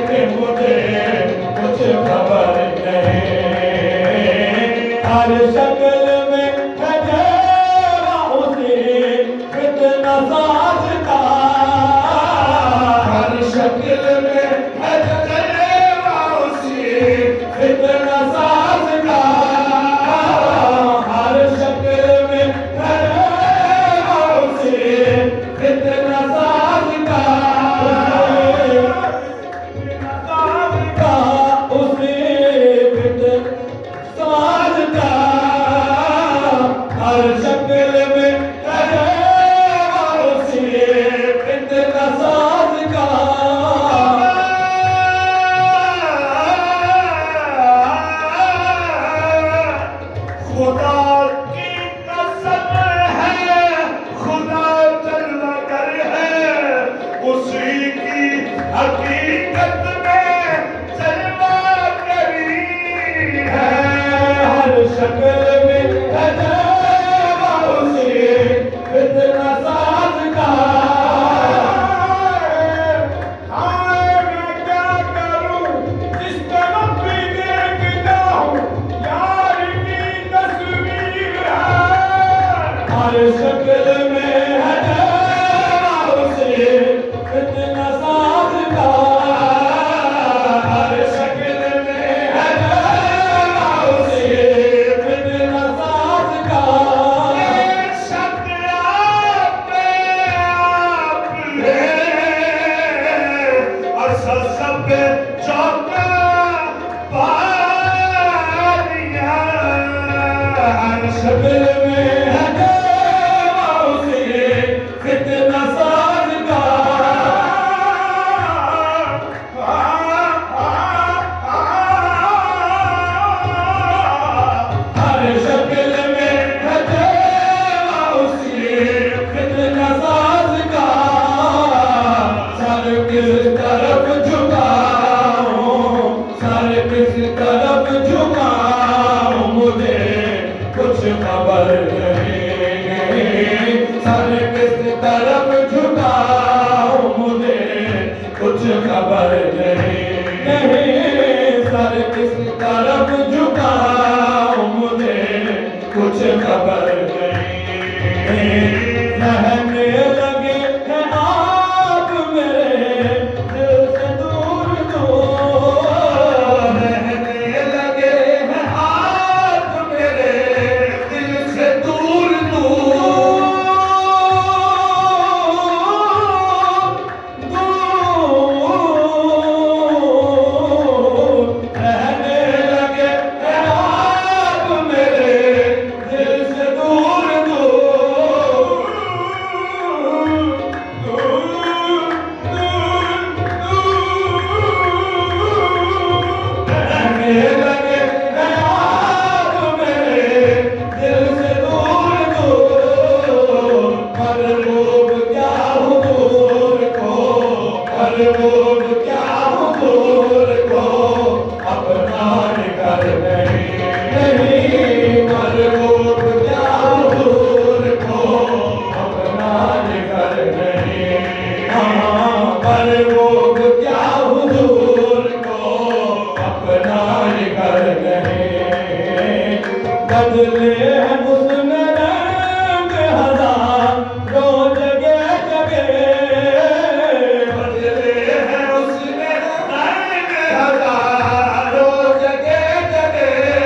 कि मुझे कुछ खबर नहीं, हर शक्ल में है तेरा उसी फितना साजता, हर शक्ल में है तेरा उसी फितना साजता, हर शक्ल में है तेरा उसी फितना साजता, हर शक्ल में उसी फितना साज का, खुदा की कसम है, खुदा जल्ला कर है, उसी की हकीकत में जलवा करी है, हर शक्ल में फितना साज का। हाय मैं क्या करूं जिस तरफ भी देखता हूं यार की तस्वीर है, हर शक्ल में है उसे फितना साज का, हर शक्ल में है उसे फितना साज का, सब चौका पालिया, हर शक्ल में है उसे फितना साज का, हर शक्ल में है उसे फितना साज का, सर किस तरफ सर किस तरफ झुकाऊं मुझे कुछ खबर नहीं, सर किस तरफ झुकाऊं मुझे कुछ खबर नहीं, सर किस तरफ झुकाऊं मुझे कुछ खबर नहीं, रहने लगे हैं आप मेरे दिल से दूर दूर, रहने लगे हैं आप मेरे दिल से दूर दूर, दूर, रहने लगे हैं आप मेरे दिल से दूर दूर, रहने लगे हैं आप मेरे दिल से दूर दूर, मरबूब क्या हुजूर को, मरबूब क्या हुजूर को अपना निकर नहीं, मरबूब क्या हुजूर को अपना निकर नहीं, हाँ मरबूब क्या हुजूर को अपना निकर नहीं, बदले हैं हुस्न रंग हज़ारों जगह जगह, बदले हैं हुस्न रंग हज़ारों जगह जगह,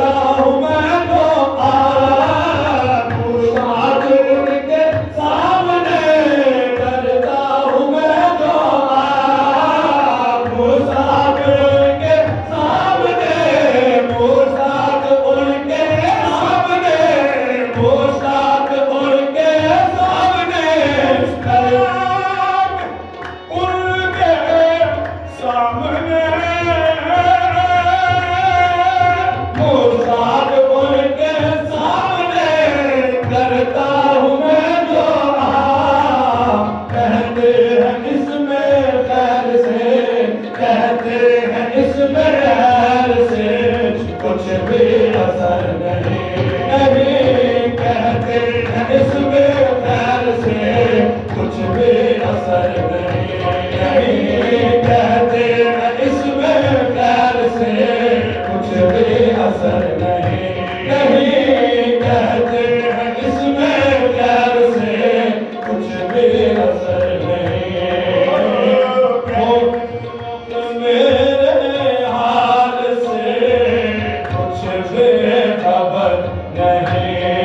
करता हूँ मैं तो मुसाद उनके सामने करता हूँ मैं तो मुसाद उनके सामने मुसाद उनके सामने मुसाद उनके सामने उनके सामने मुसाद उनके सामने करता हूँ मैं जो कहते हैं इसमें खैर से कहते हैं इसमें खैर से कुछ भी असर नहीं कहते हैं इसमें खैर से कुछ भी असर नहीं कहते हैं इसमें खैर से कुछ भी असर नहीं कहते हैं इसमें खैर से कुछ भी असर नहीं मेरे हाल से कुछ भी खबर नहीं